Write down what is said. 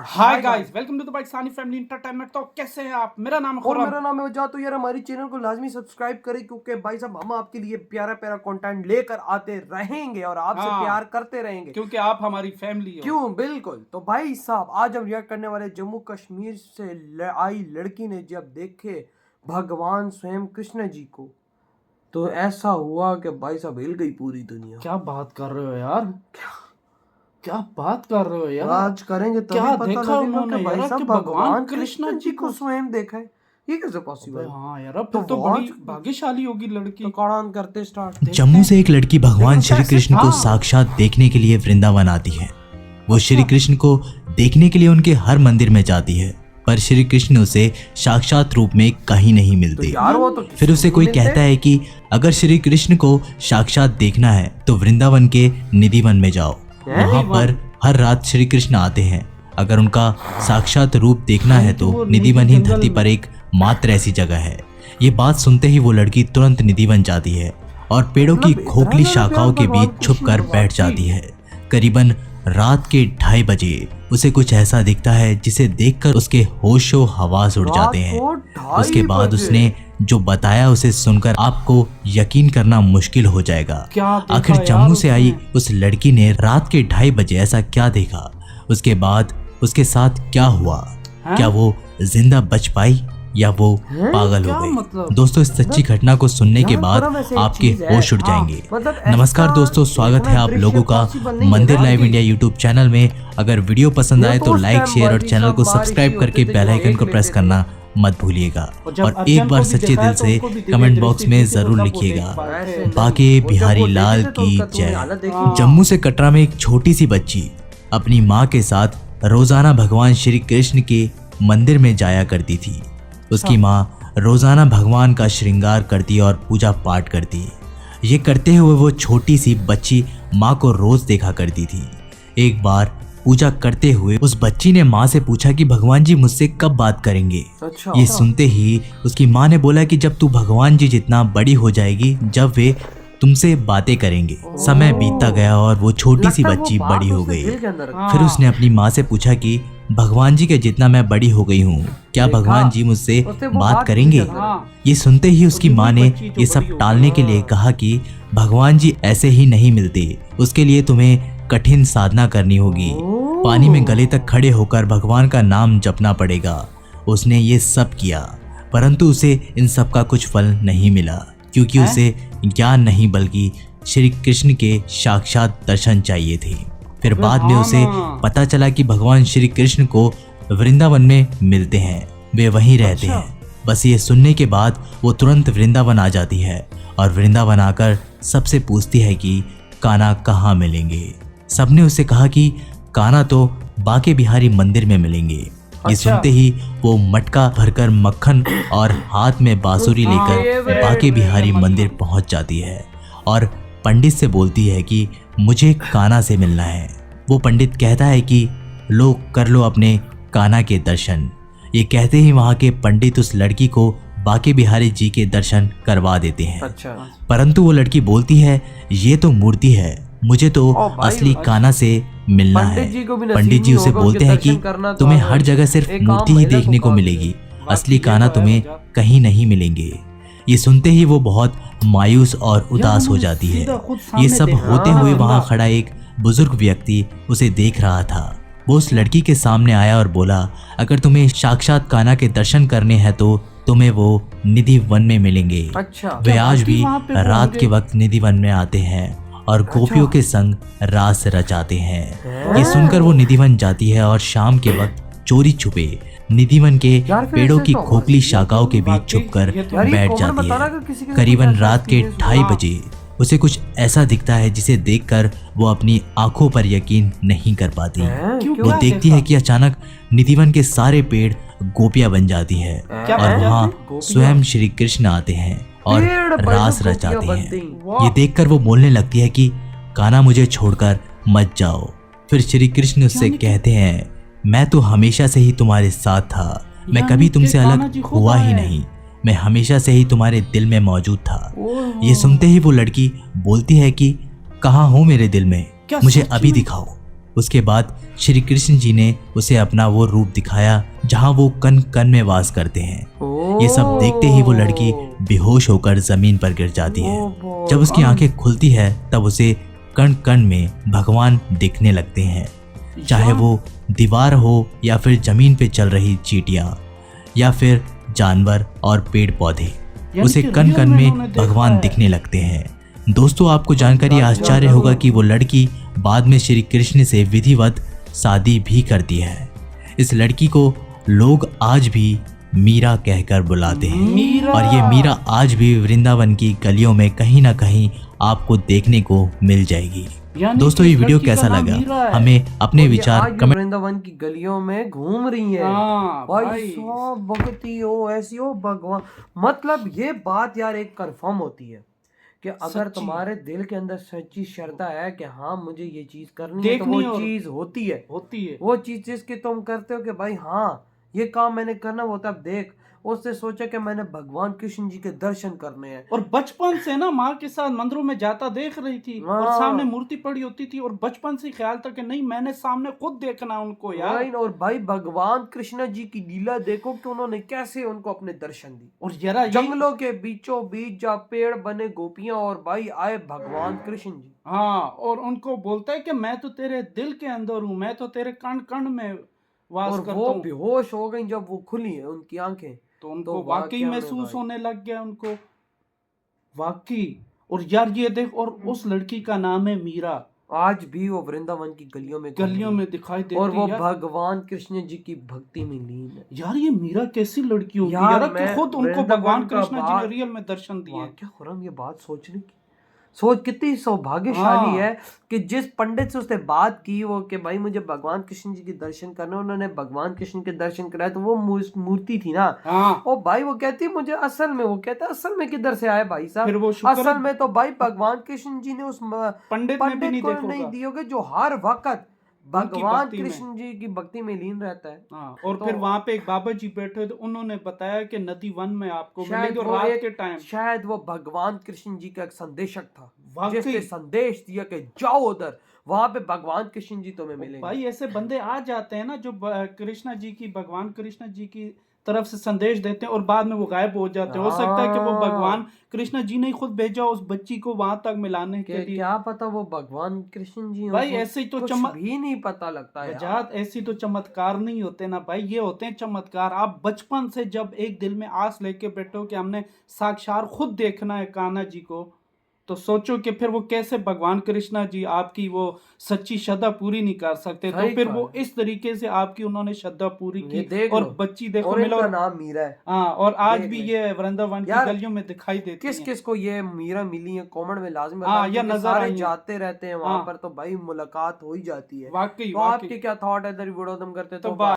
Hi guys, welcome to the Pakistani family entertainment. तो कैसे हैं आप? मेरा नाम है और खुर्रम। मेरा नाम है वजह। तो यार हमारी चैनल को लाजमी सब्सक्राइब करें क्योंकि भाई साहब हम आपके लिए प्यारा प्यारा कंटेंट लेकर आते रहेंगे और आपसे प्यार करते रहेंगे क्योंकि आप हमारी फैमिली हो। क्यों, बिल्कुल। तो भाई साहब आज हम रिएक्ट करने वाले जम्मू कश्मीर से आई लड़की ने जब देखे भगवान स्वयं कृष्ण जी को तो ऐसा हुआ कि भाई साहब हिल गई पूरी दुनिया। क्या बात कर रहे हो यार? क्या बात कर रहे हो यार? आज करेंगे तभी क्या पता देखा लगेगा उन्होंने कि भाई यार साहब कि भगवान कृष्ण जी को स्वयं देखा है। ये कैसे पॉसिबल? हाँ यार, अब तो बड़ी भाग्यशाली होगी लड़की। तो कौन करते स्टार्ट। जम्मू से एक लड़की भगवान श्री कृष्ण को साक्षात देखने के लिए वृंदावन आती है। वो श्री कृष्ण को देखने के लिए उनके हर मंदिर में जाती है, पर श्री कृष्ण उसे साक्षात रूप में कहीं नहीं मिलते। फिर उसे कोई कहता है कि अगर श्री कृष्ण को साक्षात देखना है तो वृंदावन के निधिवन में जाओ, वहाँ पर हर रात श्री कृष्ण आते हैं। अगर उनका साक्षात रूप देखना है तो निधिवन ही धरती पर एक मात्र ऐसी जगह है। ये बात सुनते ही वो लड़की तुरंत निधिवन जाती है और पेड़ों की खोखली शाखाओं के बीच छुपकर बैठ जाती है। करीबन रात के 2:30 बजे उसे कुछ ऐसा दिखता है जिसे देखकर उसके होशो हवास उड़ जाते हैं। उसके बाद उसने जो बताया उसे सुनकर आपको यकीन करना मुश्किल हो जाएगा। आखिर जम्मू से आई उस लड़की ने रात के 2:30 बजे ऐसा क्या देखा? उसके बाद उसके साथ क्या हुआ? क्या वो जिंदा बच पाई या वो पागल हो गई? दोस्तों, इस सच्ची घटना को सुनने के बाद आपके होश उड़ जाएंगे। नमस्कार दोस्तों, स्वागत है आप लोगों का मंदिर लाइव इंडिया यूट्यूब चैनल में। अगर वीडियो पसंद आए तो लाइक, शेयर और चैनल को सब्सक्राइब करके बेल आइकन को प्रेस करना मत भूलिएगा। और एक बार सच्चे दिल से कमेंट बॉक्स में जरूर लिखिएगा, बाके बिहारी लाल की जय। जम्मू से कटरा में एक छोटी सी बच्ची अपनी माँ के साथ रोजाना भगवान श्री कृष्ण के मंदिर में जाया करती थी। उसकी माँ रोजाना भगवान का श्रृंगार करती और पूजा पाठ करती। ये करते हुए वो छोटी सी बच्ची माँ को रोज देखा करती थी। एक बार पूजा करते हुए उस बच्ची ने माँ से पूछा कि भगवान जी मुझसे कब बात करेंगे। ये सुनते ही उसकी माँ ने बोला कि जब तू भगवान जी जितना बड़ी हो जाएगी, जब वे तुमसे बातें करेंगे। समय बीतता गया और वो छोटी सी बच्ची बड़ी हो गई। फिर उसने अपनी माँ से पूछा कि भगवान जी के जितना मैं बड़ी हो गई हूँ, क्या भगवान जी मुझसे बात करेंगे? ये सुनते ही उसकी माँ ने ये सब टालने के लिए कहा कि भगवान जी ऐसे ही नहीं मिलते, उसके लिए तुम्हें कठिन साधना करनी होगी। पानी में गले तक खड़े होकर भगवान का नाम जपना पड़ेगा। उसने ये सब किया, परंतु उसे इन सब का कुछ फल नहीं मिला, क्योंकि उसे ज्ञान नहीं बल्कि श्री कृष्ण के साक्षात दर्शन चाहिए थे। फिर बाद में उसे पता चला कि भगवान श्री कृष्ण को वृंदावन में मिलते हैं, वे वहीं रहते हैं। बस ये सुनने के बाद वो तुरंत वृंदावन आ जाती है और वृंदावन आकर सबसे पूछती है कि कान्हा कहाँ मिलेंगे। सबने उसे कहा कि कान्हा तो बाके बिहारी मंदिर में मिलेंगे। ये सुनते ही वो मटका भरकर मक्खन और हाथ में बांसुरी लेकर बाके बिहारी मंदिर पहुंच जाती है और पंडित से बोलती है कि मुझे कान्हा से मिलना है। वो पंडित कहता है कि लो कर लो अपने कान्हा के दर्शन। ये कहते ही वहाँ के पंडित उस लड़की को बाके बिहारी जी के दर्शन करवा देते हैं। परंतु वो लड़की बोलती है ये तो मूर्ति है, मुझे तो असली कान्हा से मिलना है। पंडित जी उसे बोलते हैं कि तुम्हें हर जगह सिर्फ मूर्ति ही देखने को मिलेगी, असली कान्हा तुम्हें कहीं नहीं मिलेंगे। ये सुनते ही वो बहुत मायूस और उदास हो जाती है। ये सब होते हुए वहाँ खड़ा एक बुजुर्ग व्यक्ति उसे देख रहा था। वो उस लड़की के सामने आया और बोला, अगर तुम्हें साक्षात कान्हा के दर्शन करने हैं तो तुम्हें वो निधि वन में मिलेंगे। वे आज भी रात के वक्त निधि वन में आते हैं और गोपियों के संग रास रचाते हैं। ये सुनकर वो निधिवन जाती है और शाम के वक्त चोरी छुपे निधिवन के पेड़ों की खोखली शाखाओं के बीच छुपकर बैठ जाती है। करीबन रात के 2:30 बजे उसे कुछ ऐसा दिखता है जिसे देखकर वो अपनी आंखों पर यकीन नहीं कर पाती। वो देखती है कि अचानक निधिवन के सारे पेड़ गोपियां बन जाती है और वहाँ स्वयं श्री कृष्ण आते हैं और रास रचाते हैं। ये देखकर वो बोलने लगती है कि कान्हा मुझे छोड़कर मत जाओ। फिर श्री कृष्ण उससे कहते हैं मैं तो हमेशा से ही तुम्हारे साथ था, मैं कभी तुमसे अलग हुआ ही नहीं, मैं हमेशा से ही तुम्हारे दिल में मौजूद था। ये सुनते ही वो लड़की बोलती है कि कहाँ हो मेरे दिल में, मुझे अभी दिखाओ। उसके बाद श्री कृष्ण जी ने उसे अपना वो रूप दिखाया जहाँ वो कण कण में वास करते हैं। ये सब देखते ही वो लड़की बेहोश होकर जमीन पर गिर जाती है। जब उसकी आंखें खुलती है तब उसे कण कण में भगवान दिखने लगते हैं, चाहे वो दीवार हो या फिर जमीन पे चल रही चींटियां या फिर जानवर और पेड़ पौधे, उसे कण कण में भगवान दिखने लगते हैं। दोस्तों, आपको जानकर आश्चर्य होगा कि वो लड़की बाद में श्री कृष्ण से विधिवत शादी भी करती है। इस लड़की को लोग आज भी मीरा कहकर बुलाते हैं और ये मीरा आज भी वृंदावन की गलियों में कहीं ना कहीं आपको देखने को मिल जाएगी। दोस्तों, ये वीडियो कैसा लगा हमें अपने विचार कमेंट। वृंदावन की गलियों में घूम रही है। भाई साहब, भक्ति हो, ऐसी हो भगवान। मतलब ये बात यार एक कंफर्म होती है कि अगर तुम्हारे दिल के अंदर सच्ची श्रद्धा है कि हाँ मुझे ये चीज करनी है, तो वो चीज होती है वो चीज जिसकी तुम करते हो कि भाई हाँ ये काम मैंने करना, वो तब देख उससे सोचा कि मैंने भगवान कृष्ण जी के दर्शन करने हैं। और बचपन से ना माँ के साथ मंदिरों में जाता देख रही थी और सामने मूर्ति पड़ी होती थी और बचपन से ख्याल था कि नहीं मैंने सामने खुद देखना उनको यार। और भाई भगवान कृष्ण जी की लीला देखो कि उन्होंने कैसे उनको अपने दर्शन दी। और जरा जंगलों के बीचों बीच जा पेड़ बने गोपियां और भाई आए भगवान कृष्ण जी। हाँ, और उनको बोलता है कि मैं तो तेरे दिल के अंदर हूँ, मैं तो तेरे कण कण में वास करता हूँ। और वो बेहोश हो गई जब वो खुली है उनकी आंखें, तो उनको वाकई महसूस होने लग गया उनको वाकई। और यार ये देख, और उस लड़की का नाम है मीरा। आज भी वो वृंदावन की गलियों में दिखाई देती और वो भगवान कृष्ण जी की भक्ति में लीन है। यार ये मीरा कैसी लड़की होगी यार कि खुद उनको भगवान कृष्ण जी ने रियल में दर्शन दिए। क्या खुरम ये बात सोचने की, सोच कितनी सौभाग्यशाली है कि जिस पंडित से उसने बात की वो कि भाई मुझे भगवान कृष्ण जी के दर्शन करना, उन्होंने भगवान कृष्ण के दर्शन कराए। तो वो मूर्ति थी ना, ओ भाई वो कहती है मुझे असल में, वो कहता है असल में किधर से आए भाई साहब, असल में तो भाई भगवान कृष्ण जी ने उस पंडित को नहीं दियोगे जो हर वक्त भगवान कृष्ण जी की भक्ति में लीन रहता है। और फिर वहाँ पे एक बाबा जी बैठे थे, उन्होंने बताया कि नदी वन में आपको मिलेगी रात के टाइम। शायद वो भगवान कृष्ण जी का एक संदेशक था जिसने संदेश दिया कि जाओ उधर, वहां पे भगवान कृष्ण जी तुम्हें मिलेंगे। भाई ऐसे बंदे आ जाते हैं ना जो कृष्ण जी की, भगवान कृष्ण जी की तरफ से संदेश देते हैं और बाद में वो गायब हो जाते हैं। हो सकता है कि वो भगवान कृष्ण जी ने खुद भेजा उस बच्ची को वहां तक मिलाने के लिए। क्या पता वो भगवान कृष्ण जी भाई ऐसे ही तो भी नहीं पता लगता है यार। ऐसी तो चमत्कार नहीं होते ना भाई, ये होते हैं चमत्कार। आप बचपन से जब एक दिल में आस लेके बैठो कि हमने साक्षात खुद देखना है कान्हा जी को, तो सोचो कि फिर वो कैसे भगवान कृष्णा जी आपकी वो सच्ची श्रद्धा पूरी नहीं कर सकते। तो फिर वो इस तरीके से आपकी उन्होंने श्रद्धा पूरी की और बच्ची देखो मिला। और नाम मीरा है। हाँ, और आज भी ये वृंदावन की गलियों में दिखाई देती है। किस को ये मीरा मिली है कमेंट में लाजमी या नजर जाते रहते हैं वहां पर, तो भाई मुलाकात हो ही जाती है। वाकई। आपके क्या थॉट है इधर वीडियो तुम करते तो